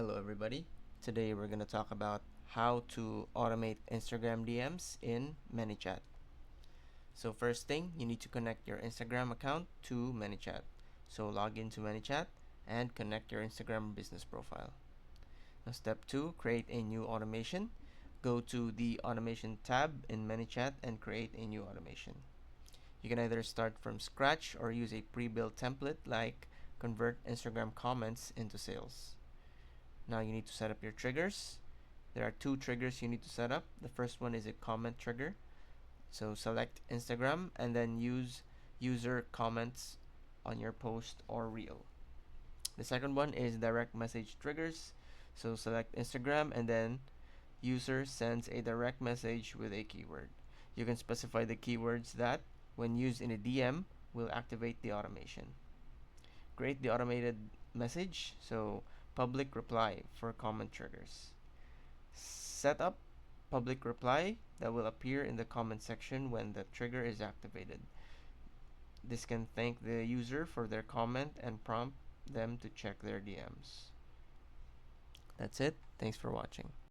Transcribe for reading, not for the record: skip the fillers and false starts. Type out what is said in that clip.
Hello everybody. Today we're going to talk about how to automate Instagram DMs in ManyChat. So first thing, you need to connect your Instagram account to ManyChat. So log into ManyChat and connect your Instagram business profile. Now step 2, create a new automation. Go to the automation tab in ManyChat and create a new automation. You can either start from scratch or use a pre-built template like convert Instagram comments into sales. Now you need to set up your triggers. There are 2 triggers you need to set up. The first one is a comment trigger. So select Instagram and then use user comments on your post or reel. The second one is direct message triggers. So select Instagram and then user sends a direct message with a keyword. You can specify the keywords that, when used in a DM, will activate the automation. Create the automated message. So public reply for comment triggers. Set up public reply that will appear in the comment section when the trigger is activated. This can thank the user for their comment and prompt them to check their DMs. That's it. Thanks for watching.